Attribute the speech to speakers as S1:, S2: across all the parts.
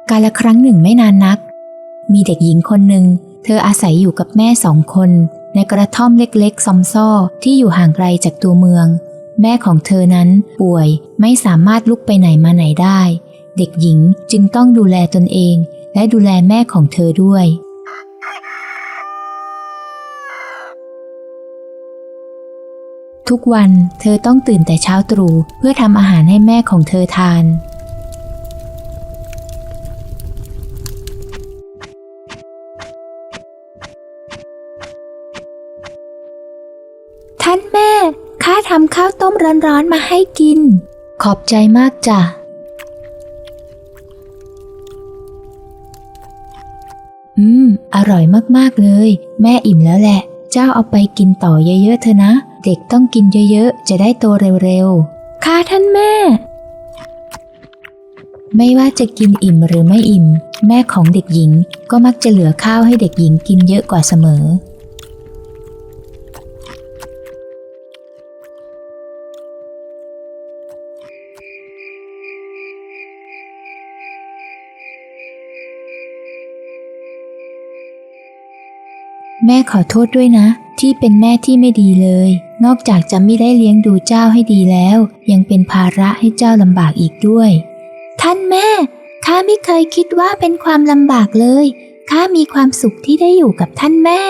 S1: กาลครั้งหนึ่งไม่นานนักมีเด็กหญิงคนหนึ่งเธออาศัยอยู่กับแม่2 คนในกระท่อมเล็กๆซอมซ่อที่อยู่ห่างไกลจากตัวเมืองแม่ของเธอนั้นป่วยไม่สามารถลุกไปไหนมาไหนได้เด็กหญิงจึงต้องดูแลตนเองและดูแลแม่ของเธอด้วยทุกวันเธอต้องตื่นแต่เช้าตรู่เพื่อทำอาหารให้แม่ของเธอทานท่านแม่ข้าทำข้าวต้มร้อนๆมาให้กินขอบใจมากจ้ะอร่อยมากๆเลยแม่อิ่มแล้วแหละเจ้าเอาไปกินต่อเยอะๆเถอะนะเด็กต้องกินเยอะๆจะได้โตเร็วๆค่ะท่านแม่ไม่ว่าจะกินอิ่มหรือไม่อิ่มแม่ของเด็กหญิงก็มักจะเหลือข้าวให้เด็กหญิงกินเยอะกว่าเสมอแม่ขอโทษด้วยนะที่เป็นแม่ที่ไม่ดีเลยนอกจากจะไม่ได้เลี้ยงดูเจ้าให้ดีแล้วยังเป็นภาระให้เจ้าลำบากอีกด้วยท่านแม่ข้าไม่เคยคิดว่าเป็นความลำบากเลยข้ามีความสุขที่ได้อยู่กับท่านแม่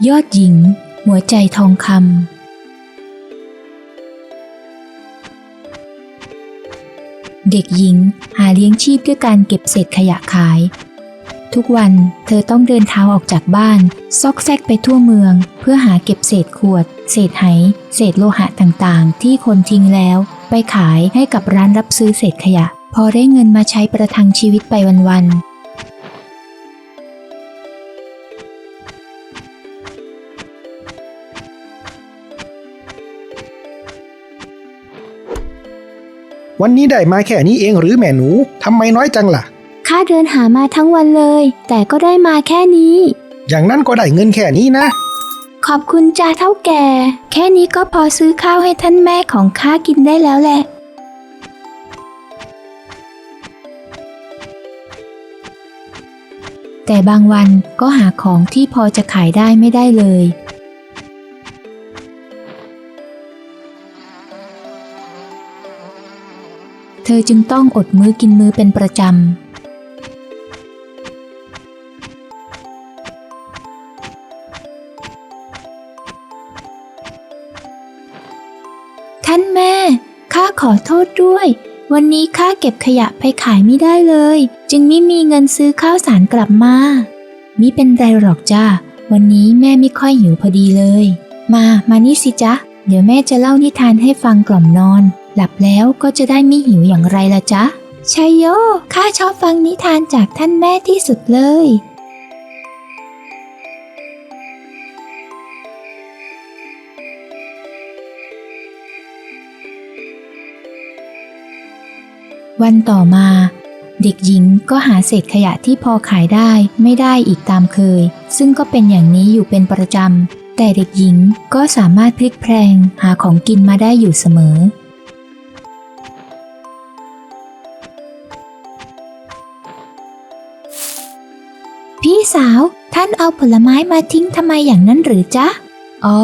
S1: ยอดหญิงหัวใจทองคำเด็กหญิงหาเลี้ยงชีพด้วยการเก็บเศษขยะขายทุกวันเธอต้องเดินเท้าออกจากบ้านซอกแซกไปทั่วเมืองเพื่อหาเก็บเศษขวดเศษไหเศษโลหะต่างๆที่คนทิ้งแล้วไปขายให้กับร้านรับซื้อเศษขยะพอได้เงินมาใช้ประทังชีวิตไปวันๆ
S2: วันนี้ได้มาแค่นี้เองหรือแม่หนูทำไมน้อยจังล่ะ
S1: ข้าเดินหามาทั้งวันเลยแต่ก็ได้มาแค่นี้
S2: อย่างนั้นก็ได้เงินแค่นี้นะ
S1: ขอบคุณจ้าเฒ่าแก่แค่นี้ก็พอซื้อข้าวให้ท่านแม่ของข้ากินได้แล้วแหละแต่บางวันก็หาของที่พอจะขายได้ไม่ได้เลยเธอจึงต้องอดมื้อกินมื้อเป็นประจำท่านแม่ข้าขอโทษด้วยวันนี้ข้าเก็บขยะไปขายไม่ได้เลยจึงไม่มีเงินซื้อข้าวสารกลับมามิเป็นไรหรอกจ้าวันนี้แม่ไม่ค่อยหิวพอดีเลยมานี่สิจ๊ะเดี๋ยวแม่จะเล่านิทานให้ฟังกล่อมนอนหลับแล้วก็จะได้ไม่หิวอย่างไรล่ะจ๊ะชัยโยข้าชอบฟังนิทานจากท่านแม่ที่สุดเลยวันต่อมาเด็กหญิงก็หาเศษขยะที่พอขายได้ไม่ได้อีกตามเคยซึ่งก็เป็นอย่างนี้อยู่เป็นประจำแต่เด็กหญิงก็สามารถพลิกแพลงหาของกินมาได้อยู่เสมอพี่สาวท่านเอาผลไม้มาทิ้งทำไมอย่างนั้นหรือจ๊ะอ๋อ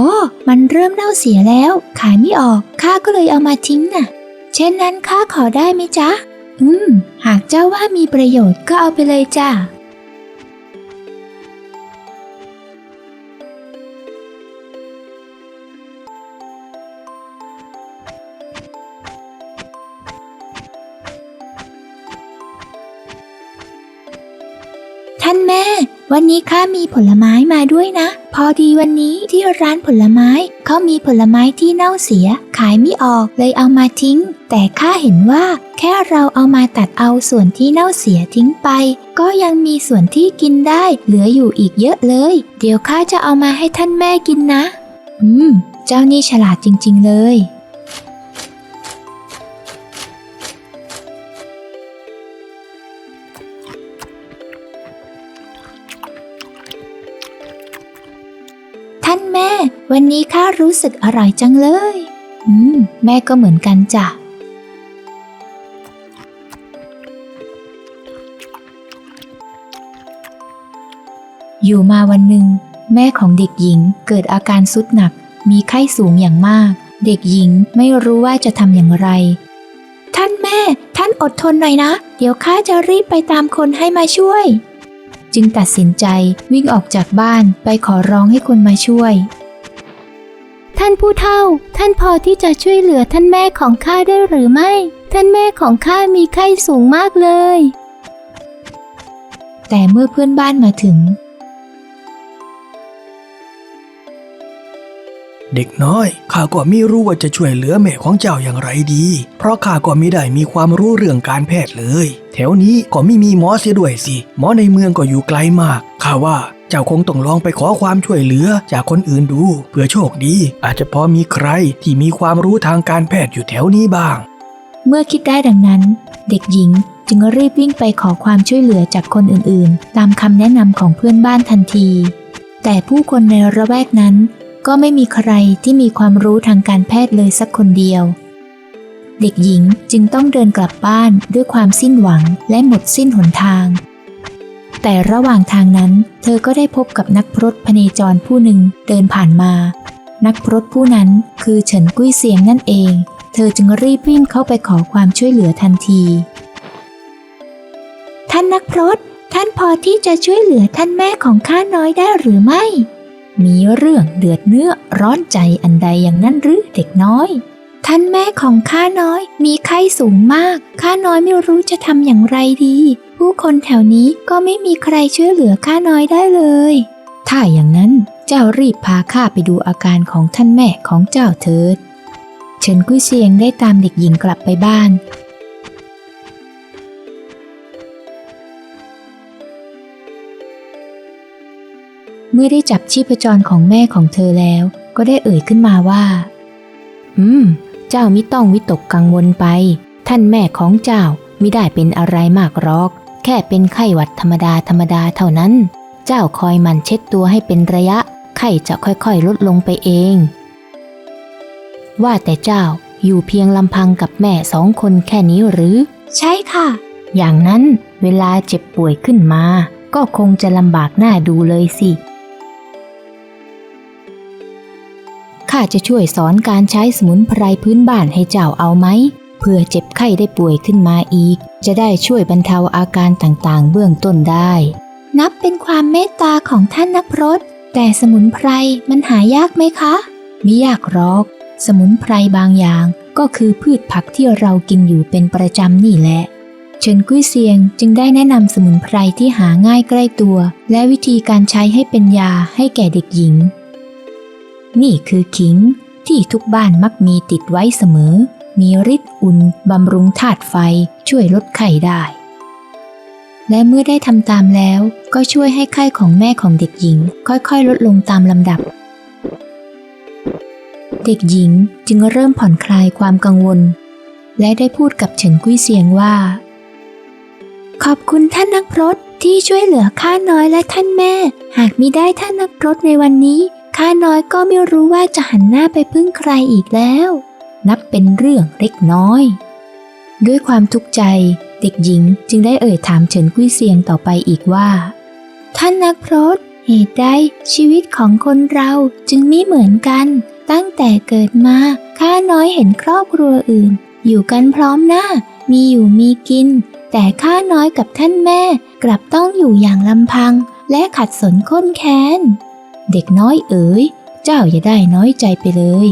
S1: มันเริ่มเน่าเสียแล้วขายไม่ออกข้าก็เลยเอามาทิ้งน่ะเช่นนั้นข้าขอได้ไหมจ๊ะหากเจ้าว่ามีประโยชน์ก็เอาไปเลยจ้ะท่านแม่วันนี้ข้ามีผลไม้มาด้วยนะพอดีวันนี้ที่ร้านผลไม้เขามีผลไม้ที่เน่าเสียขายไม่ออกเลยเอามาทิ้งแต่ข้าเห็นว่าแค่เราเอามาตัดเอาส่วนที่เน่าเสียทิ้งไปก็ยังมีส่วนที่กินได้เหลืออยู่อีกเยอะเลยเดี๋ยวข้าจะเอามาให้ท่านแม่กินนะ เจ้านี่ฉลาดจริงๆเลยท่านแม่วันนี้ข้ารู้สึกอร่อยจังเลยแม่ก็เหมือนกันจ้ะอยู่มาวันหนึ่งแม่ของเด็กหญิงเกิดอาการทรุดหนักมีไข้สูงอย่างมากเด็กหญิงไม่รู้ว่าจะทำอย่างไรท่านแม่ท่านอดทนหน่อยนะเดี๋ยวข้าจะรีบไปตามคนให้มาช่วยจึงตัดสินใจวิ่งออกจากบ้านไปขอร้องให้คนมาช่วยท่านผู้เฒ่าท่านพอที่จะช่วยเหลือท่านแม่ของข้าได้หรือไม่ท่านแม่ของข้ามีไข้สูงมากเลยแต่เมื่อเพื่อนบ้านมาถึง
S3: เด็กน้อยข้าก็ไม่รู้ว่าจะช่วยเหลือแม่ของเจ้าอย่างไรดีเพราะข้าก็ไม่ได้มีความรู้เรื่องการแพทย์เลยแถวนี้ก็ไม่มีหมอเสียด้วยสิหมอในเมืองก็อยู่ไกลมากข้าว่าเจ้าคงต้องลองไปขอความช่วยเหลือจากคนอื่นดูเผื่อโชคดีอาจจะพอมีใครที่มีความรู้ทางการแพทย์อยู่แถวนี้บ้าง
S1: เมื่อคิดได้ดังนั้นเด็กหญิงจึงรีบวิ่งไปขอความช่วยเหลือจากคนอื่นๆตามคำแนะนำของเพื่อนบ้านทันทีแต่ผู้คนในละแวกนั้นก็ไม่มีใครที่มีความรู้ทางการแพทย์เลยสักคนเดียวเด็กหญิงจึงต้องเดินกลับบ้านด้วยความสิ้นหวังและหมดสิ้นหนทางแต่ระหว่างทางนั้นเธอก็ได้พบกับนักพรตพเนจรผู้หนึ่งเดินผ่านมานักพรตผู้นั้นคือเฉินกุ้ยเซียงนั่นเองเธอจึงรีบวิ่งเข้าไปขอความช่วยเหลือทันทีท่านนักพรตท่านพอที่จะช่วยเหลือท่านแม่ของข้าน้อยได้หรือไม่มีเรื่องเดือดเนื้อร้อนใจอันใดอย่างนั้นหรือเด็กน้อยท่านแม่ของข้าน้อยมีไข้สูงมากข้าน้อยไม่รู้จะทำอย่างไรดีผู้คนแถวนี้ก็ไม่มีใครช่วยเหลือข้าน้อยได้เลยถ้าอย่างนั้นเจ้ารีบพาข้าไปดูอาการของท่านแม่ของเจ้าเถิดเฉินกุ้ยเซียงได้ตามเด็กหญิงกลับไปบ้านเมื่อได้จับชีพจรของแม่ของเธอแล้วก็ได้เอ่ยขึ้นมาว่าเจ้ามิต้องวิตกกังวลไปท่านแม่ของเจ้ามิได้เป็นอะไรมากหรอกแค่เป็นไข้หวัดธรรมดาเท่านั้นเจ้าคอยหมั่นเช็ดตัวให้เป็นระยะไข้จะค่อยๆลดลงไปเองว่าแต่เจ้าอยู่เพียงลำพังกับแม่2 คนแค่นี้หรือใช่ค่ะอย่างนั้นเวลาเจ็บป่วยขึ้นมาก็คงจะลำบากหน้าดูเลยสิข้าจะช่วยสอนการใช้สมุนไพรพื้นบ้านให้เจ้าเอาไหมเพื่อเจ็บไข้ได้ป่วยขึ้นมาอีกจะได้ช่วยบรรเทาอาการต่างๆเบื้องต้นได้นับเป็นความเมตตาของท่านนักพรตแต่สมุนไพรมันหายากไหมคะมิยากหรอกสมุนไพรบางอย่างก็คือพืชผักที่เรากินอยู่เป็นประจำนี่แหละเฉินกุ้ยเซียงจึงได้แนะนำสมุนไพรที่หาง่ายใกล้ตัวและวิธีการใช้ให้เป็นยาให้แก่เด็กหญิงนี่คือขิงที่ทุกบ้านมักมีติดไว้เสมอมีฤทธิ์อุ่นบำรุงธาตุไฟช่วยลดไข้ได้และเมื่อได้ทำตามแล้วก็ช่วยให้ไข้ของแม่ของเด็กหญิงค่อยๆลดลงตามลำดับเด็กหญิงจึงเริ่มผ่อนคลายความกังวลและได้พูดกับเฉินกุ้ยเซียงว่าขอบคุณท่านนักพรตที่ช่วยเหลือข้าน้อยและท่านแม่หากมิได้ท่านนักพรตในวันนี้ข้าน้อยก็ไม่รู้ว่าจะหันหน้าไปพึ่งใครอีกแล้วนับเป็นเรื่องเล็กน้อยด้วยความทุกข์ใจเด็กหญิงจึงได้เอ่ยถามเฉินกุ้ยเซียงต่อไปอีกว่าท่านนักพรตเหตุใดชีวิตของคนเราจึงไม่เหมือนกันตั้งแต่เกิดมาข้าน้อยเห็นครอบครัวอื่นอยู่กันพร้อมหน้ามีอยู่มีกินแต่ข้าน้อยกับท่านแม่กลับต้องอยู่อย่างลำพังและขัดสนข้นแค้นเด็กน้อยเอ๋ยเจ้าอย่าได้น้อยใจไปเลย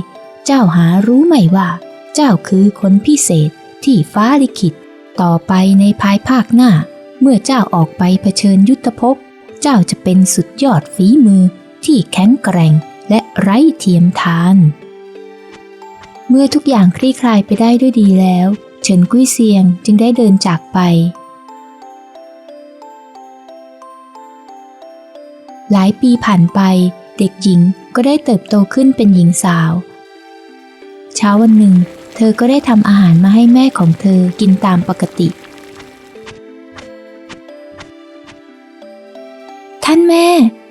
S1: เจ้าหารู้ไหมว่าเจ้าคือคนพิเศษที่ฟ้าลิขิตต่อไปในภายภาคหน้าเมื่อเจ้าออกไปเผชิญยุทธภพเจ้าจะเป็นสุดยอดฝีมือที่แข็งแกร่งและไร้เทียมทานเมื่อทุกอย่างคลี่คลายไปได้ด้วยดีแล้วเฉินกุ้ยเซียงจึงได้เดินจากไปหลายปีผ่านไปเด็กหญิง ก็ได้เติบโตขึ้นเป็นหญิงสาวเช้าวันหนึ่งเธอก็ได้ทำอาหารมาให้แม่ของเธอกินตามปกติท่านแม่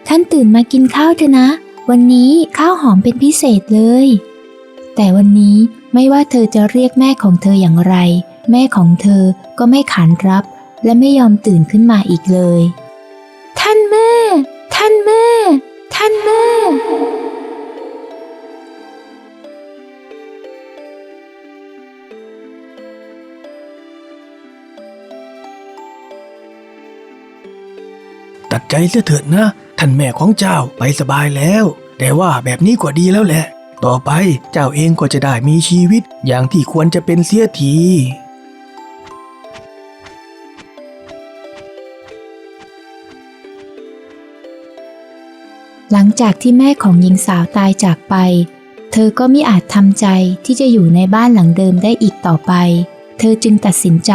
S1: ท่านตื่นมากินข้าวเถอะนะวันนี้ข้าวหอมเป็นพิเศษเลยแต่วันนี้ไม่ว่าเธอจะเรียกแม่ของเธออย่างไรแม่ของเธอก็ไม่ขานรับและไม่ยอมตื่นขึ้นมาอีกเลยท่านแม่ท่านแม่ท่านแม่
S3: ตัดใจเสียเถิดนะท่านแม่ของเจ้าไปสบายแล้วแต่ว่าแบบนี้ก็ดีแล้วแหละต่อไปเจ้าเองก็จะได้มีชีวิตอย่างที่ควรจะเป็นเสียที
S1: หลังจากที่แม่ของหญิงสาวตายจากไปเธอก็มิอาจทำใจที่จะอยู่ในบ้านหลังเดิมได้อีกต่อไปเธอจึงตัดสินใจ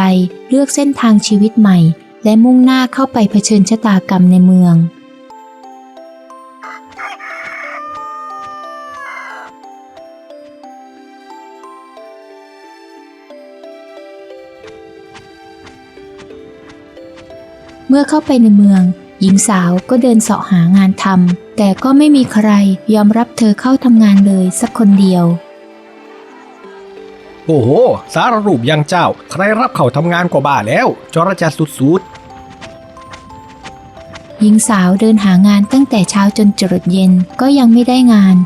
S1: เลือกเส้นทางชีวิตใหม่และมุ่งหน้าเข้าไปเผชิญชะตากรรมในเมืองเมื่อเข้าไปในเมืองหญิงสาวก็เดินเสาะหางานทำแต่ก็ไม่มีใครยอมรับเธอเข้าทำงานเลยสักคนเดียว
S2: โอ้โหสารรูปยังเจ้าใครรับเขาทำงานกว่าบ้าแล้วจรจัดสุด
S1: หญิงสาวเดินหางานตั้งแต่เช้าจนจรดเย็นก็ยังไม่ได้งาน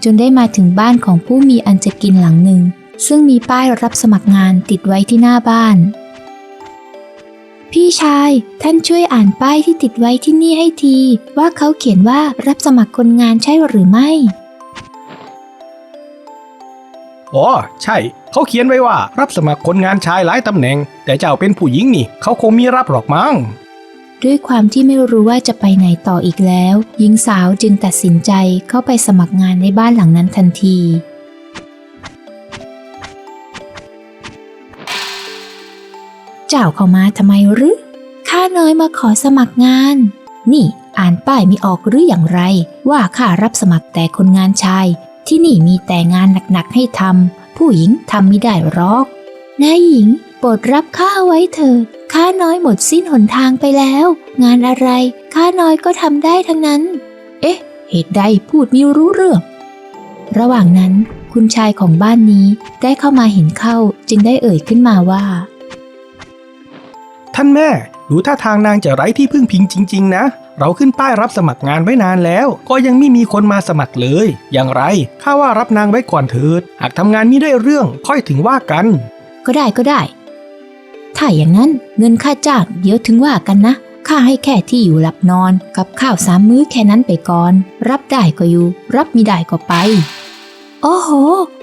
S1: จนได้มาถึงบ้านของผู้มีอันจะกินหลังหนึ่งซึ่งมีป้ายรับสมัครงานติดไว้ที่หน้าบ้านพี่ชายท่านช่วยอ่านป้ายที่ติดไว้ที่นี่ให้ทีว่าเขาเขียนว่ารับสมัครคนงานใช่หรือไม่
S2: อ๋อใช่เขาเขียนไว้ว่ารับสมัครคนงานชายหลายตำแหน่งแต่เจ้าเป็นผู้หญิงนี่เขาคงมีรับหรอกมั้ง
S1: ด้วยความที่ไม่รู้ว่าจะไปไหนต่ออีกแล้วหญิงสาวจึงตัดสินใจเข้าไปสมัครงานในบ้านหลังนั้นทันทีเจ้าเข้ามาทำไมหรือข้าน้อยมาขอสมัครงานนี่อ่านป้ายไม่ออกหรืออย่างไรว่าข้ารับสมัครแต่คนงานชายที่นี่มีแต่งานหนักๆให้ทำผู้หญิงทำไม่ได้หรอกนายหญิงโปรดรับข้าไว้เถิดข้าน้อยหมดสิ้นหนทางไปแล้วงานอะไรข้าน้อยก็ทำได้ทั้งนั้นเอ๊ะเหตุใดพูดไม่รู้เรื่องระหว่างนั้นคุณชายของบ้านนี้ได้เข้ามาเห็นเข้าจึงได้เอ่ยขึ้นมาว่า
S2: ท่านแม่ดูท่าทางนางจะไร้ที่พึ่งพิงจริงๆนะเราขึ้นป้ายรับสมัครงานไว้นานแล้วก็ยังไม่มีคนมาสมัครเลยอย่างไรข้าว่ารับนางไว้ก่อนเถิดหากทำงานไม่ได้เรื่องค่อยถึงว่ากัน
S1: ก็ได้ถ้าอย่างนั้นเงินค่าจ้างเดี๋ยวถึงว่ากันนะข้าให้แค่ที่อยู่หลับนอนกับข้าว3 มื้อแค่นั้นไปก่อนรับได้ก็อยู่รับไม่ได้ก็ไปโอ้โห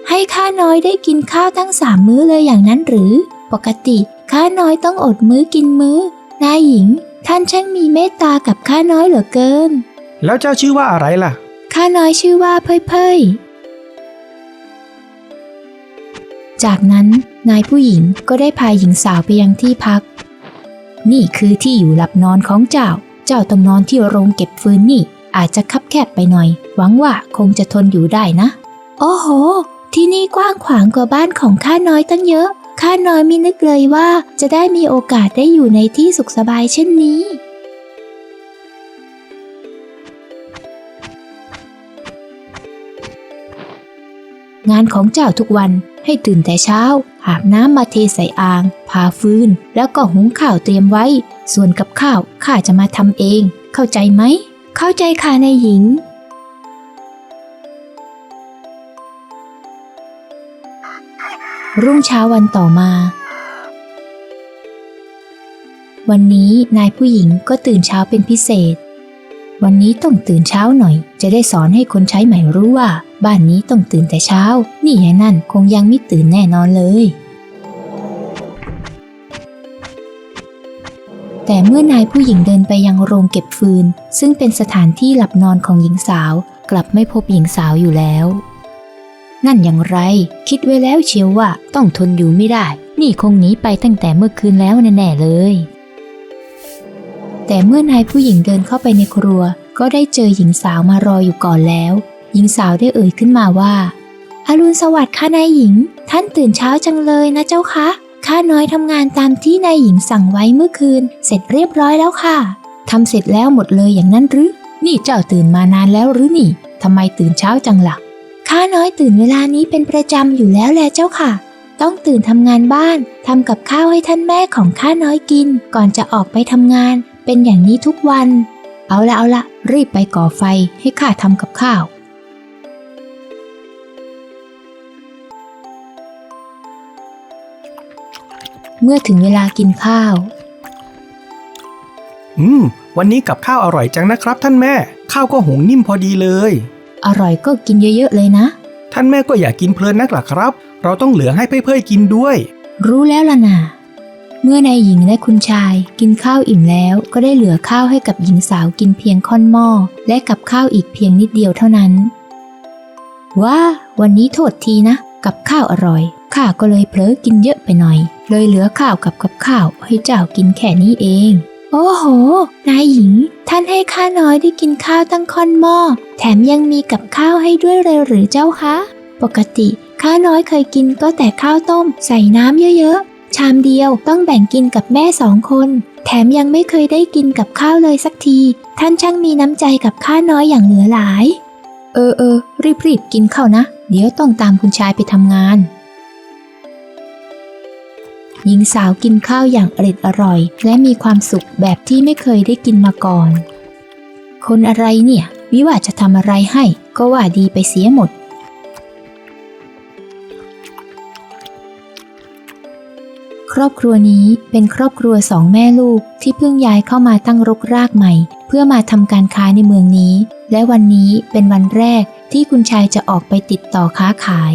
S1: ให้ข้าน้อยได้กินข้าวทั้ง3 มื้อเลยอย่างนั้นหรือปกติข้าน้อยต้องอดมื้อกินมื้อนายหญิงท่านช่างมีเมตตากับข้าน้อยเหลือเกิน
S2: แล้วเจ้าชื่อว่าอะไรล่ะ
S1: ข้าน้อยชื่อว่าเพ่ยจากนั้นนายผู้หญิงก็ได้พาหญิงสาวไปยังที่พักนี่คือที่อยู่หลับนอนของเจ้าต้องนอนที่โรงเก็บฟืนนี่อาจจะคับแคบไปหน่อยหวังว่าคงจะทนอยู่ได้นะโอ้โหที่นี่กว้างขวางกว่าบ้านของข้าน้อยตั้งเยอะข้าน้อยไม่นึกเลยว่าจะได้มีโอกาสได้อยู่ในที่สุขสบายเช่นนี้งานของเจ้าทุกวันให้ตื่นแต่เช้าหาบน้ำมาเทใส่อ่างผ่าฟืนแล้วก็หุงข้าวเตรียมไว้ส่วนกับข้าวข้าจะมาทำเองเข้าใจไหมเข้าใจค่ะนายหญิงรุ่งเช้าวันต่อมาวันนี้นายผู้หญิงก็ตื่นเช้าเป็นพิเศษวันนี้ต้องตื่นเช้าหน่อยจะได้สอนให้คนใช้ใหม่รู้ว่าบ้านนี้ต้องตื่นแต่เช้านี่ยายนั่นคงยังไม่ตื่นแน่นอนเลยแต่เมื่อนายผู้หญิงเดินไปยังโรงเก็บฟืนซึ่งเป็นสถานที่หลับนอนของหญิงสาวกลับไม่พบหญิงสาวอยู่แล้วนั่นอย่างไรคิดไว้แล้วเชียวว่าต้องทนอยู่ไม่ได้นี่คงหนีไปตั้งแต่เมื่อคืนแล้วแน่ๆเลย แต่เมื่อนายผู้หญิงเดินเข้าไปในครัวก็ได้เจอหญิงสาวมารออยู่ก่อนแล้วหญิงสาวได้เอ่ยขึ้นมาว่าอรุณสวัสดิ์ค่ะนายหญิงท่านตื่นเช้าจังเลยนะเจ้าคะข้าน้อยทำงานตามที่นายหญิงสั่งไว้เมื่อคืนเสร็จเรียบร้อยแล้วค่ะทำเสร็จแล้วหมดเลยอย่างนั้นหรือนี่เจ้าตื่นมานานแล้วหรือนี่ทำไมตื่นเช้าจังล่ะข้าน้อยตื่นเวลานี้เป็นประจำอยู่แล้วแหละเจ้าค่ะต้องตื่นทำงานบ้านทำกับข้าวให้ท่านแม่ของข้าน้อยกินก่อนจะออกไปทำงานเป็นอย่างนี้ทุกวันเอาละรีบไปก่อไฟให้ข้าทำกับข้าวเมื่อถึงเวลากินข้าว
S2: วันนี้กับข้าวอร่อยจังนะครับท่านแม่ข้าวก็หุงนิ่มพอดีเลย
S1: อร่อยก็กินเยอะๆเลยนะ
S2: ท่านแม่ก็อย่ากินเพลินนักล่ะครับเราต้องเหลือให้เพื่อนๆกินด้วย
S1: รู้แล้วล่ะนะเมื่อนายหญิงและคุณชายกินข้าวอิ่มแล้วก็ได้เหลือข้าวให้กับหญิงสาวกินเพียงค่อนหม้อและกับข้าวอีกเพียงนิดเดียวเท่านั้นว่าวันนี้โทษทีนะกับข้าวอร่อยข้าก็เลยเผลอกินเยอะไปหน่อยเลยเหลือข้าวกับข้าวให้เจ้ากินแค่นี้เองโอ้โหนายหญิงท่านให้ข้าน้อยได้กินข้าวตั้งค่อนหม้อแถมยังมีกับข้าวให้ด้วยเลยหรือเจ้าคะปกติข้าน้อยเคยกินก็แต่ข้าวต้มใส่น้ำเยอะๆชามเดียวต้องแบ่งกินกับแม่2 คนแถมยังไม่เคยได้กินกับข้าวเลยสักทีท่านช่างมีน้ำใจกับข้าน้อยอย่างเหลือหลายรีบกินข้าวนะเดี๋ยวต้องตามคุณชายไปทำงานหญิงสาวกินข้าวอย่างอร่อยและมีความสุขแบบที่ไม่เคยได้กินมาก่อนคนอะไรเนี่ยวิว่าจะทำอะไรให้ก็ว่าดีไปเสียหมดครอบครัวนี้เป็นครอบครัว2 แม่ลูกที่เพิ่งย้ายเข้ามาตั้งรกรากใหม่เพื่อมาทำการค้าในเมืองนี้และวันนี้เป็นวันแรกที่คุณชายจะออกไปติดต่อค้าขาย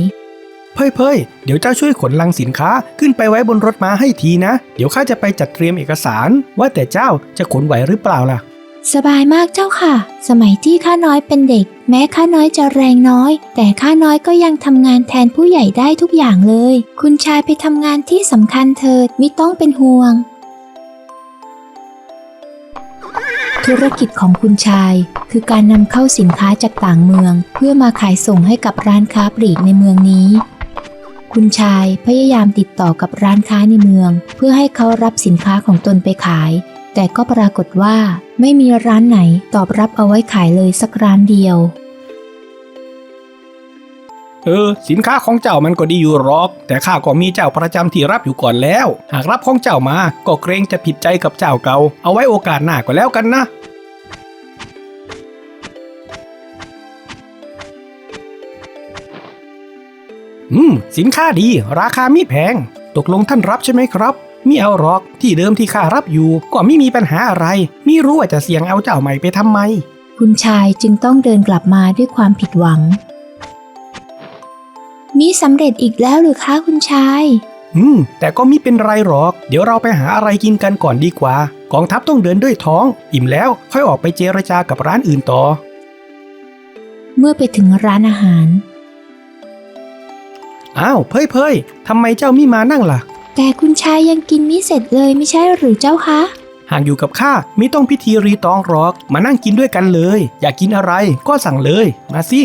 S2: เพ่ยเดี๋ยวเจ้าช่วยขนลังสินค้าขึ้นไปไว้บนรถม้าให้ทีนะเดี๋ยวข้าจะไปจัดเตรียมเอกสารว่าแต่เจ้าจะขนไหวหรือเปล่าล่ะ
S1: สบายมากเจ้าค่ะสมัยที่ข้าน้อยเป็นเด็กแม้ข้าน้อยจะแรงน้อยแต่ข้าน้อยก็ยังทำงานแทนผู้ใหญ่ได้ทุกอย่างเลยคุณชายไปทำงานที่สำคัญเถิดมิต้องเป็นห่วงธุรกิจของคุณชายคือการนำเข้าสินค้าจากต่างเมืองเพื่อมาขายส่งให้กับร้านค้าปลีกในเมืองนี้คุณชายพยายามติดต่อกับร้านค้าในเมืองเพื่อให้เขารับสินค้าของตนไปขายแต่ก็ปรากฏว่าไม่มีร้านไหนตอบรับเอาไว้ขายเลยสักร้านเดียว
S2: สินค้าของเจ้ามันก็ดีอยู่หรอกแต่ข้าก็มีเจ้าประจำที่รับอยู่ก่อนแล้วหากรับของเจ้ามาก็เกรงจะผิดใจกับเจ้าเก่าเอาไว้โอกาสหน้าก็แล้วกันนะสินค้าดีราคาไม่แพงตกลงท่านรับใช่ไหมครับมิเอาหรอกที่เดิมที่ข้ารับอยู่ก็ไม่มีปัญหาอะไรไม่รู้ว่าจะเสี่ยงเอาเจ้าใหม่ไปทำไม
S1: คุณชายจึงต้องเดินกลับมาด้วยความผิดหวังมิสำเร็จอีกแล้วหรือคะคุณชาย
S2: แต่ก็มิเป็นไรหรอกเดี๋ยวเราไปหาอะไรกินกันก่อนดีกว่ากองทัพต้องเดินด้วยท้องอิ่มแล้วค่อยออกไปเจรจากับร้านอื่นต่อ
S1: เมื่อไปถึงร้านอาหาร
S2: อ้าวเพ่ยทำไมเจ้ามิมานั่งล่ะ
S1: แต่คุณชายยังกินมิเสร็จเลยไม่ใช่หรือเจ้าคะ
S2: หากอยู่กับข้ามิต้องพิธีรีตองหรอกมานั่งกินด้วยกันเลยอยากกินอะไรก็สั่งเลยมาสิ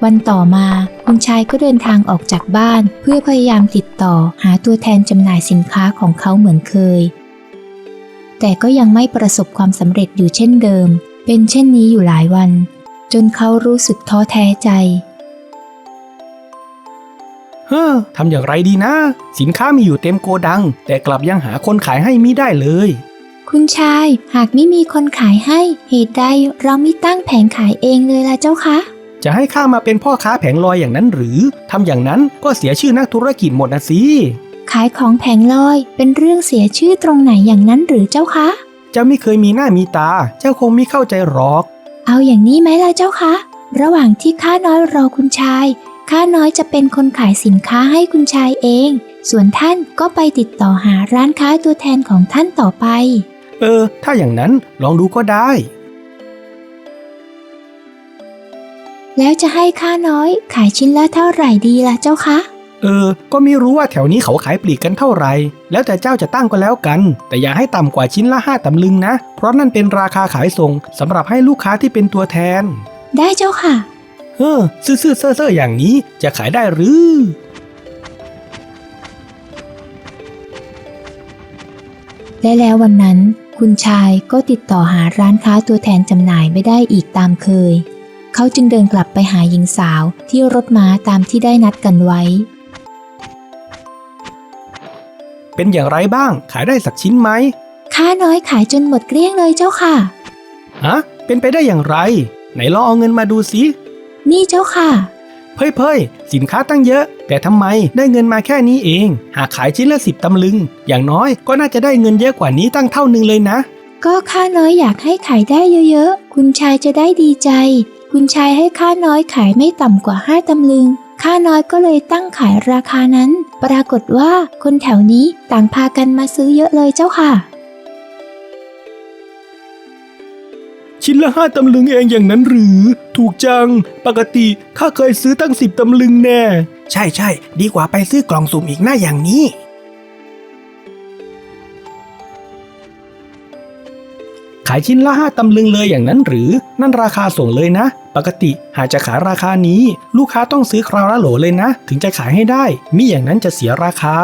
S1: วันต่อมาคุณชายก็เดินทางออกจากบ้านเพื่อพยายามติดต่อหาตัวแทนจำหน่ายสินค้าของเขาเหมือนเคยแต่ก็ยังไม่ประสบความสำเร็จอยู่เช่นเดิมเป็นเช่นนี้อยู่หลายวันจนเขารู้สึกท้อแท้ใจ
S2: ทำอย่างไรดีนะสินค้ามีอยู่เต็มโกดังแต่กลับยังหาคนขายให้มิได้เลย
S1: คุณชายหากไม่มีคนขายให้เหตุใดเราไม่ตั้งแผงขายเองเลยล่ะเจ้าคะ
S2: จะให้ข้ามาเป็นพ่อค้าแผงลอยอย่างนั้นหรือทำอย่างนั้นก็เสียชื่อนักธุรกิจหมดนะสิ
S1: ขายของแผงลอยเป็นเรื่องเสียชื่อตรงไหนอย่างนั้นหรือเจ้าคะ
S2: เจ้าไม่เคยมีหน้ามีตาเจ้าคงไม่เข้าใจหรอก
S1: เอาอย่างนี้ไหมล่ะเจ้าคะระหว่างที่ข้าน้อยรอคุณชายข้าน้อยจะเป็นคนขายสินค้าให้คุณชายเองส่วนท่านก็ไปติดต่อหาร้านค้าตัวแทนของท่านต่อไป
S2: ถ้าอย่างนั้นลองดูก็ได้
S1: แล้วจะให้ข้าน้อยขายชิ้นละเท่าไหร่ดีล่ะเจ้าคะ
S2: ก็ไม่รู้ว่าแถวนี้เขาขายปลีกกันเท่าไหร่แล้วแต่เจ้าจะตั้งก็แล้วกันแต่อย่าให้ต่ำกว่าชิ้นละ5 ตำลึงนะเพราะนั่นเป็นราคาขายส่งสำหรับให้ลูกค้าที่เป็นตัวแทน
S1: ได้เจ้าค่ะ
S2: ซื่อๆเซ่อๆอย่างนี้จะขายได้หรือ
S1: และแล้ววันนั้นคุณชายก็ติดต่อหาร้านค้าตัวแทนจำหน่ายไม่ได้อีกตามเคยเขาจึงเดินกลับไปหาหญิงสาวที่รถม้าตามที่ได้นัดกันไว้
S2: เป็นอย่างไรบ้างขายได้สักชิ้นไหม
S1: ข้าน้อยขายจนหมดเกลี้ยงเลยเจ้าค่ะ
S2: ฮะเป็นไปได้อย่างไรไหนลองเอาเงินมาดูสิ
S1: นี่เจ้าค่ะ
S2: เพ่ยสินค้าตั้งเยอะแต่ทำไมได้เงินมาแค่นี้เองหากขายชิ้นละ10 ตำลึงอย่างน้อยก็น่าจะได้เงินเยอะกว่านี้ตั้งเท่านึงเลยนะ
S1: ก็ข้าน้อยอยากให้ขายได้เยอะๆคุณชายจะได้ดีใจคุณชายให้ข้าน้อยขายไม่ต่ำกว่า5 ตำลึงข้าน้อยก็เลยตั้งขายราคานั้นปรากฏว่าคนแถวนี้ต่างพากันมาซื้อเยอะเลยเจ้าค่ะ
S2: ชิ้นละ5 ตำลึงเองอย่างนั้นหรือถูกจังปกติข้าเคยซื้อตั้ง10 ตำลึงแน่
S3: ใช่ดีกว่าไปซื้อกล่องสุ่มอีกหน้าอย่างนี้
S2: ขายชิ้นละ5 ตำลึงเลยอย่างนั้นหรือนั่นราคาส่งเลยนะปกติหากจะขายราคานี้ลูกค้าต้องซื้อคราวละโหลเลยนะถึงจะขายให้ได้มิอย่างนั้นจะเสียราคา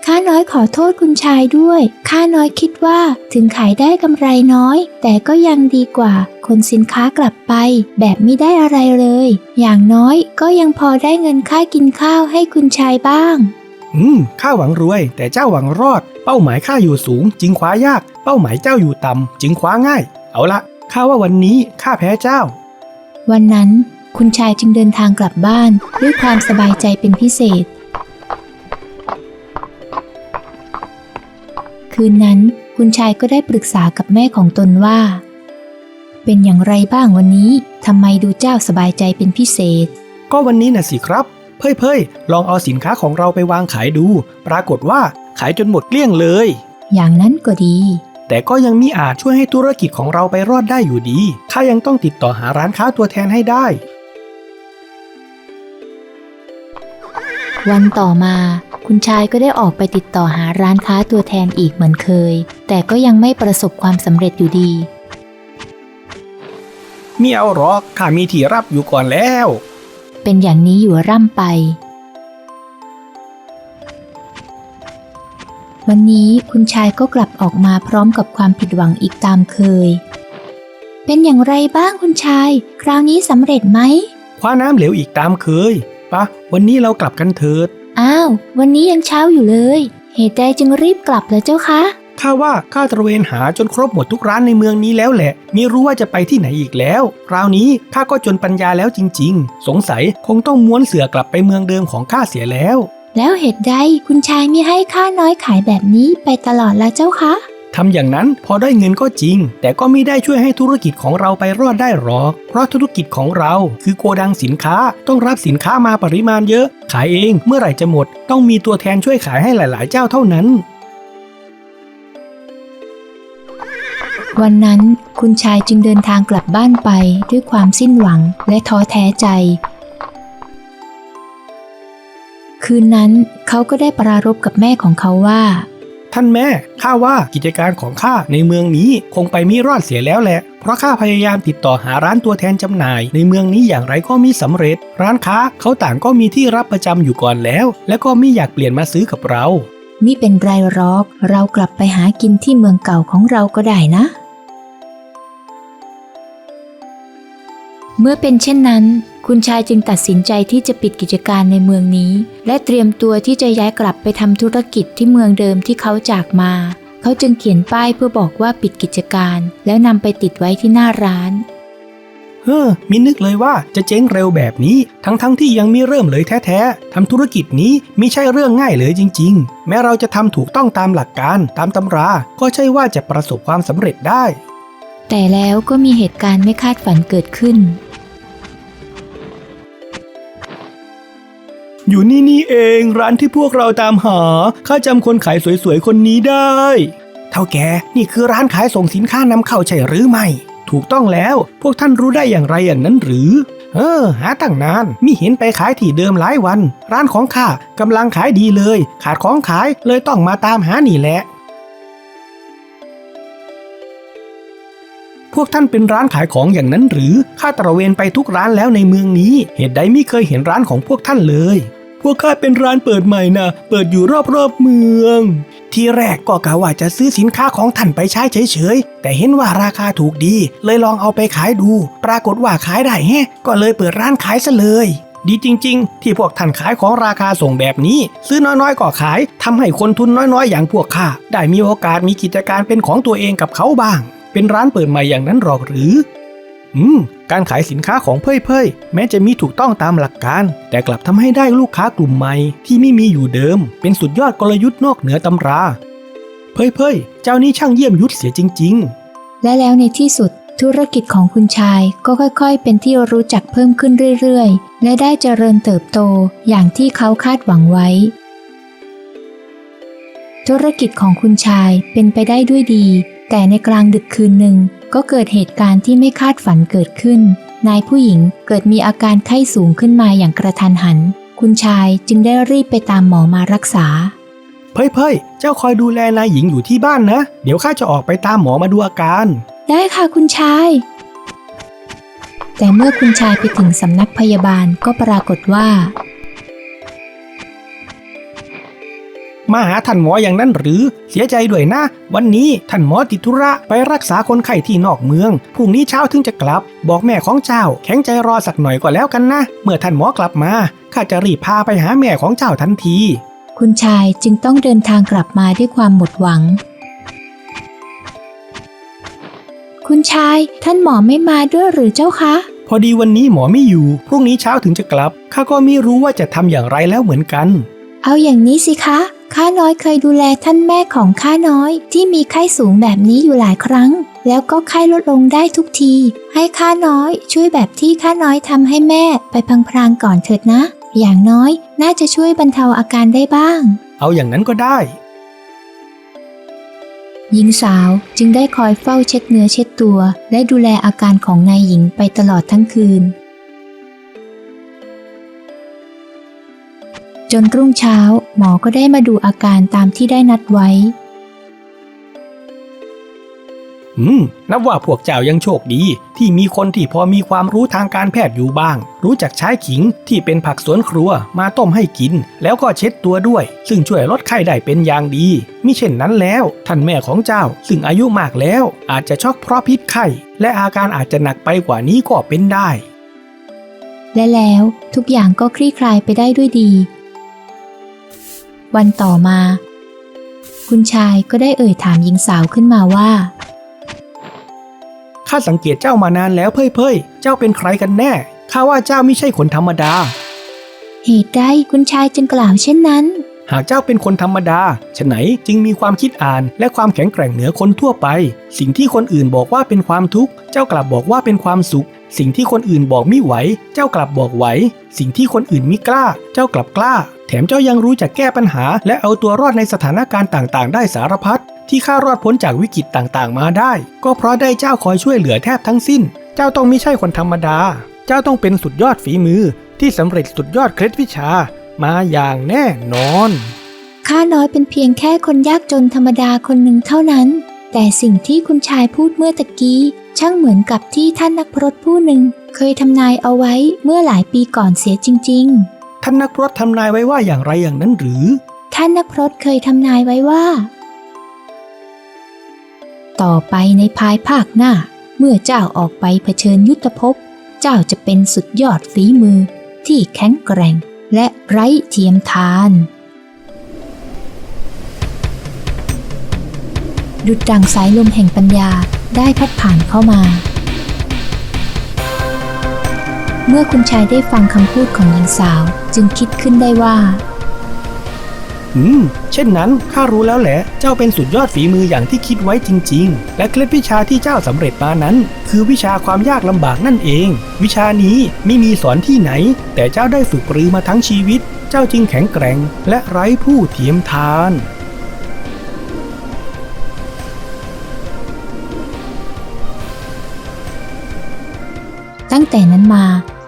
S1: ข้าน้อยขอโทษคุณชายด้วยข้าน้อยคิดว่าถึงขายได้กำไรน้อยแต่ก็ยังดีกว่าขนสินค้ากลับไปแบบไม่ได้อะไรเลยอย่างน้อยก็ยังพอได้เงินค่ากินข้าวให้คุณชายบ้าง
S2: ข้าหวังรวยแต่เจ้าหวังรอดเป้าหมายข้าอยู่สูงจึงคว้ายากเป้าหมายเจ้าอยู่ต่ำจึงคว้าง่ายเอาละข้าว่าวันนี้ข้าแพ้เจ้า
S1: วันนั้นคุณชายจึงเดินทางกลับบ้านด้วยความสบายใจเป็นพิเศษคืนนั้นคุณชายก็ได้ปรึกษากับแม่ของตนว่าเป็นอย่างไรบ้างวันนี้ทำไมดูเจ้าสบายใจเป็นพิเศษ
S2: ก็วันนี้น่ะสิครับเพ่ยลองเอาสินค้าของเราไปวางขายดูปรากฏว่าขายจนหมดเกลี้ยงเลย
S1: อย่างนั้นก็ดี
S2: แต่ก็ยังมีอาจช่วยให้ธุรกิจของเราไปรอดได้อยู่ดีข้ายังต้องติดต่อหาร้านค้าตัวแทนให้ได้
S1: วันต่อมาคุณชายก็ได้ออกไปติดต่อหาร้านค้าตัวแทนอีกเหมือนเคยแต่ก็ยังไม่ประสบความสำเร็จอยู่ดี
S2: มิเอาหรอกข้ามีที่รับอยู่ก่อนแล้ว
S1: เป็นอย่างนี้อยู่ร่ำไปวันนี้คุณชายก็กลับออกมาพร้อมกับความผิดหวังอีกตามเคยเป็นอย่างไรบ้างคุณชายคราวนี้สำเร็จไหม
S2: คว้าน้ำเหลวอีกตามเคยปะวันนี้เรากลับกันเถิด
S1: อ้าววันนี้ยังเช้าอยู่เลยเหตุใดจึงรีบกลับเลยเจ้าคะ
S2: ข้าว่าข้าตระเวนหาจนครบหมดทุกร้านในเมืองนี้แล้วแหละมิรู้ว่าจะไปที่ไหนอีกแล้วคราวนี้ข้าก็จนปัญญาแล้วจริงๆสงสัยคงต้องม้วนเสื่อกลับไปเมืองเดิมของข้าเสียแล้ว
S1: เหตุใดคุณชายมิให้ข้าน้อยขายแบบนี้ไปตลอดละเจ้าคะ
S2: ทำอย่างนั้นพอได้เงินก็จริงแต่ก็ไม่ได้ช่วยให้ธุรกิจของเราไปรอดได้หรอกเพราะธุรกิจของเราคือโกดังสินค้าต้องรับสินค้ามาปริมาณเยอะขายเองเมื่อไหร่จะหมดต้องมีตัวแทนช่วยขายให้หลายๆเจ้าเท่านั้น
S1: วันนั้นคุณชายจึงเดินทางกลับบ้านไปด้วยความสิ้นหวังและท้อแท้ใจคืนนั้นเขาก็ได้ปรารภกับแม่ของเขาว่า
S2: ท่านแม่ข้าว่ากิจการของข้าในเมืองนี้คงไปไม่รอดเสียแล้วแหละเพราะข้าพยายามติดต่อหาร้านตัวแทนจำหน่ายในเมืองนี้อย่างไรก็มิสำเร็จร้านค้าเขาต่างก็มีที่รับประจำอยู่ก่อนแล้วและก็ไม่อยากเปลี่ยนมาซื้อกับเรา
S1: มิเป็นไรหรอกเรากลับไปหากินที่เมืองเก่าของเราก็ได้นะเมื่อเป็นเช่นนั้นคุณชายจึงตัดสินใจที่จะปิดกิจการในเมืองนี้และเตรียมตัวที่จะย้ายกลับไปทำธุรกิจที่เมืองเดิมที่เขาจากมาเขาจึงเขียนป้ายเพื่อบอกว่าปิดกิจการแล้วนำไปติดไว้ที่หน้าร้าน
S2: มินึกเลยว่าจะเจ๊งเร็วแบบนี้ทั้งที่ยังไม่เริ่มเลยแท้ๆทำธุรกิจนี้ไม่ใช่เรื่องง่ายเลยจริงๆแม้เราจะทำถูกต้องตามหลักการตามตำราก็ใช่ว่าจะประสบความสำเร็จได้
S1: แต่แล้วก็มีเหตุการณ์ไม่คาดฝันเกิดขึ้น
S2: อยู่นี่เองร้านที่พวกเราตามหาข้าจำคนขายสวยๆคนนี้ได้เท่าแก่นี่คือร้านขายส่งสินค้านำเข้าใช่หรือไม่ถูกต้องแล้วพวกท่านรู้ได้อย่างไรอย่างนั้นหรือ หาตั้งนานมิเห็นไปขายที่เดิมหลายวันร้านของข้ากำลังขายดีเลยขาดของขายเลยต้องมาตามหานี่แหละพวกท่านเป็นร้านขายของอย่างนั้นหรือข้าตระเวนไปทุกร้านแล้วในเมืองนี้เหตุใดไม่เคยเห็นร้านของพวกท่านเลยพวกข้าเป็นร้านเปิดใหม่นะเปิดอยู่รอบๆเมืองทีแรกก็กะว่าจะซื้อสินค้าของท่านไปใช้เฉยๆแต่เห็นว่าราคาถูกดีเลยลองเอาไปขายดูปรากฏว่าขายได้แฮะก็เลยเปิดร้านขายซะเลยดีจริงๆที่พวกท่านขายของราคาส่งแบบนี้ซื้อน้อยๆก็ขายทำให้คนทุนน้อยๆอย่างพวกข้าได้มีโอกาสมีกิจการเป็นของตัวเองกับเขาบ้างเป็นร้านเปิดใหม่อย่างนั้นหรอกหรือการขายสินค้าของเพ่ยๆแม้จะมีถูกต้องตามหลักการแต่กลับทำให้ได้ลูกค้ากลุ่มใหม่ที่ไม่มีอยู่เดิมเป็นสุดยอดกลยุทธ์นอกเหนือตำราเพ่ยๆเจ้านี่ช่างเยี่ยมยุทธเสียจริงๆ
S1: และแล้วในที่สุดธุรกิจของคุณชายก็ค่อยๆเป็นที่รู้จักเพิ่มขึ้นเรื่อยๆและได้เจริญเติบโตอย่างที่เขาคาดหวังไว้ธุรกิจของคุณชายเป็นไปได้ด้วยดีแต่ในกลางดึกคืนหนึ่งก็เกิดเหตุการณ์ที่ไม่คาดฝันเกิดขึ้นนายผู้หญิงเกิดมีอาการไข้สูงขึ้นมาอย่างกระทันหันคุณชายจึงได้รีบไปตามหมอมารักษา
S2: เพ่ยๆเจ้าคอยดูแลนายหญิงอยู่ที่บ้านนะเดี๋ยวข้าจะออกไปตามหมอมาดูอาการ
S1: ได้ค่ะคุณชายแต่เมื่อคุณชายไปถึงสำนักพยาบาลก็ปรากฏว่า
S2: มาหาท่านหมออย่างนั้นหรือเสียใจด้วยนะวันนี้ท่านหมอติดธุระไปรักษาคนไข้ที่นอกเมืองพรุ่งนี้เช้าถึงจะกลับบอกแม่ของเจ้าแข็งใจรอสักหน่อยก็แล้วกันนะเมื่อท่านหมอกลับมาข้าจะรีบพาไปหาแม่ของเจ้าทันที
S1: คุณชายจึงต้องเดินทางกลับมาด้วยความหมดหวังคุณชายท่านหมอไม่มาด้วยหรือเจ้าคะ
S2: พอดีวันนี้หมอไม่อยู่พรุ่งนี้เช้าถึงจะกลับข้าก็ไม่รู้ว่าจะทำอย่างไรแล้วเหมือนกัน
S1: เอาอย่างนี้สิคะข้าน้อยเคยดูแลท่านแม่ของข้าน้อยที่มีไข้สูงแบบนี้อยู่หลายครั้งแล้วก็ไข้ลดลงได้ทุกทีให้ข้าน้อยช่วยแบบที่ข้าน้อยทำให้แม่ไปพลางๆก่อนเถิดนะอย่างน้อยน่าจะช่วยบรรเทาอาการได้บ้าง
S2: เอาอย่างนั้นก็ได้
S1: หญิงสาวจึงได้คอยเฝ้าเช็ดเนื้อเช็ดตัวและดูแลอาการของนายหญิงไปตลอดทั้งคืนจนรุ่งเช้าหมอก็ได้มาดูอาการตามที่ได้นัดไว้
S2: นับว่าพวกเจ้ายังโชคดีที่มีคนที่พอมีความรู้ทางการแพทย์อยู่บ้างรู้จักใช้ขิงที่เป็นผักสวนครัวมาต้มให้กินแล้วก็เช็ดตัวด้วยซึ่งช่วยลดไข้ได้เป็นอย่างดีมิเช่นนั้นแล้วท่านแม่ของเจ้าซึ่งอายุมากแล้วอาจจะช็อกเพราะพิษไข้และอาการอาจจะหนักไปกว่านี้ก็เป็นได้
S1: และแล้วทุกอย่างก็คลี่คลายไปได้ด้วยดีวันต่อมาคุณชายก็ได้เอ่ยถามหญิงสาวขึ้นมาว่า
S2: ข้าสังเกตเจ้ามานานแล้วเพ่ยๆเจ้าเป็นใครกันแน่ข้าว่าเจ้าไม่ใช่คนธรรมดา
S1: เหตุใดคุณชายจึงกล่าวเช่นนั้น
S2: หากเจ้าเป็นคนธรรมดาฉะไหนจึงมีความคิดอ่านและความแข็งแกร่งเหนือคนทั่วไปสิ่งที่คนอื่นบอกว่าเป็นความทุกข์เจ้ากลับบอกว่าเป็นความสุขสิ่งที่คนอื่นบอกไม่ไหวเจ้ากลับบอกไหวสิ่งที่คนอื่นไม่กล้าเจ้ากลับกล้าแถมเจ้ายังรู้จักแก้ปัญหาและเอาตัวรอดในสถานการณ์ต่างๆได้สารพัดที่ข้ารอดพ้นจากวิกฤตต่างๆมาได้ก็เพราะได้เจ้าคอยช่วยเหลือแทบทั้งสิ้นเจ้าต้องไม่ใช่คนธรรมดาเจ้าต้องเป็นสุดยอดฝีมือที่สำเร็จสุดยอดเคล็ดวิชามาอย่างแน่นอน
S1: ข้าน้อยเป็นเพียงแค่คนยากจนธรรมดาคนหนึ่งเท่านั้นแต่สิ่งที่คุณชายพูดเมื่อตะกี้ช่างเหมือนกับที่ท่านนักพรตผู้หนึ่งเคยทำนายเอาไว้เมื่อหลายปีก่อนเสียจริงๆ
S2: ท่านนักพรตทำนายไว้ว่าอย่างไรอย่างนั้นหรือ
S1: ท่านนักพรตเคยทำนายไว้ว่าต่อไปในภายภาคหน้าเมื่อเจ้าออกไปเผชิญยุทธภพเจ้าจะเป็นสุดยอดฝีมือที่แข็งแกร่งและไร้เทียมทานดุจดั่งสายลมแห่งปัญญาได้พัดผ่านเข้ามาเมื่อคุณชายได้ฟังคำพูดของหญิงสาวจึงคิดขึ้นได้ว่า
S2: เช่นนั้นข้ารู้แล้วแหละเจ้าเป็นสุดยอดฝีมืออย่างที่คิดไว้จริงๆและเคล็ดวิชาที่เจ้าสำเร็จมานั้นคือวิชาความยากลำบากนั่นเองวิชานี้ไม่มีสอนที่ไหนแต่เจ้าได้ฝึกปรือมาทั้งชีวิตเจ้าจึงแข็งแกร่งและไร้ผู้เทียมทาน
S1: ตั้งแต่นั้นมา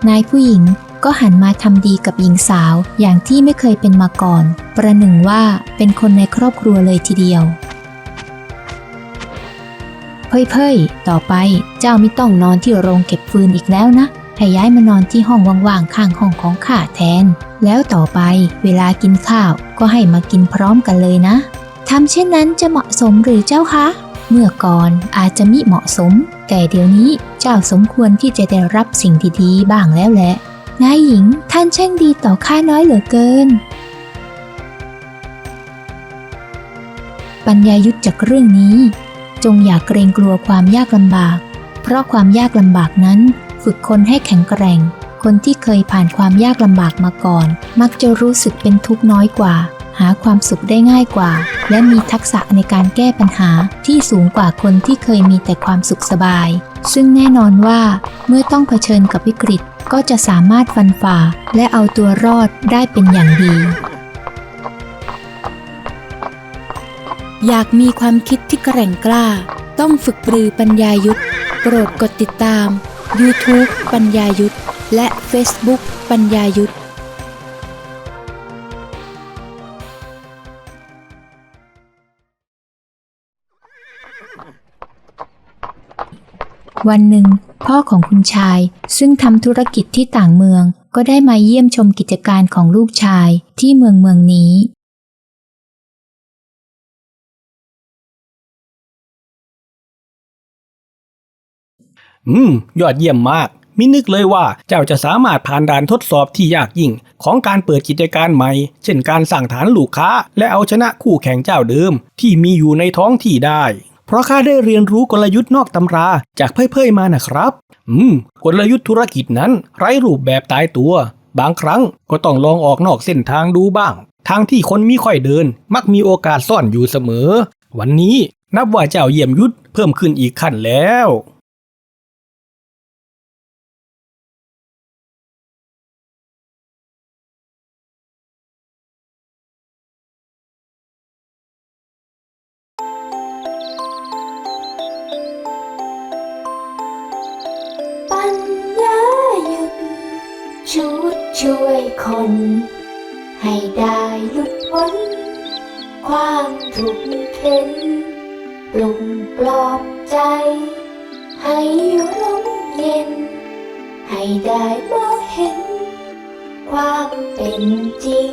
S1: นายผู้หญิงก็หันมาทำดีกับหญิงสาวอย่างที่ไม่เคยเป็นมาก่อนประหนึ่งว่าเป็นคนในครอบครัวเลยทีเดียวเพ่ยต่อไปเจ้าไม่ต้องนอนที่โรงเก็บฟืนอีกแล้วนะให้ย้ายมานอนที่ห้องว่างๆข้างห้องของข้าแทนแล้วต่อไปเวลากินข้าวก็ให้มากินพร้อมกันเลยนะทำเช่นนั้นจะเหมาะสมหรือเจ้าคะเมื่อก่อนอาจจะมิเหมาะสมแต่เดี๋ยวนี้เจ้าสมควรที่จะได้รับสิ่งดีๆบ้างแล้วแหละนายหญิงท่านช่างดีต่อข้าน้อยเหลือเกินปัญญายุทธจากเรื่องนี้จงอย่าเกรงกลัวความยากลำบากเพราะความยากลำบากนั้นฝึกคนให้แข็งแกร่งคนที่เคยผ่านความยากลำบากมาก่อนมักจะรู้สึกเป็นทุกข์น้อยกว่าหาความสุขได้ง่ายกว่าและมีทักษะในการแก้ปัญหาที่สูงกว่าคนที่เคยมีแต่ความสุขสบายซึ่งแน่นอนว่าเมื่อต้องเผชิญกับวิกฤตก็จะสามารถฟันฝ่าและเอาตัวรอดได้เป็นอย่างดีอยากมีความคิดที่แกร่งกล้าต้องฝึกปรือปัญญายุทธโปรดกดติดตาม YouTube ปัญญายุทธและ Facebook ปัญญายุทธวันหนึ่งพ่อของคุณชายซึ่งทำธุรกิจที่ต่างเมืองก็ได้มาเยี่ยมชมกิจการของลูกชายที่เมืองนี้
S2: ยอดเยี่ยมมากมินึกเลยว่าเจ้าจะสามารถผ่านด่านทดสอบที่ยากยิ่งของการเปิดกิจการใหม่เช่นการสร้างฐานลูกค้าและเอาชนะคู่แข่งเจ้าเดิมที่มีอยู่ในท้องที่ได้เพราะข้าได้เรียนรู้กลยุทธ์นอกตำราจากเพ่ยๆมานะครับกลยุทธ์ธุรกิจนั้นไร้รูปแบบตายตัวบางครั้งก็ต้องลองออกนอกเส้นทางดูบ้างทางที่คนไม่ค่อยเดินมักมีโอกาสซ่อนอยู่เสมอวันนี้นับว่าเจ้าเยี่ยมยุทธเพิ่มขึ้นอีกขั้นแล้ว
S1: ปัญญายุทธชุดช่วยคนให้ได้หลุดพ้นความทุกข์เข็นปลุกปลอบใจให้ร่มเย็นให้ได้มองเห็นความเป็นจริง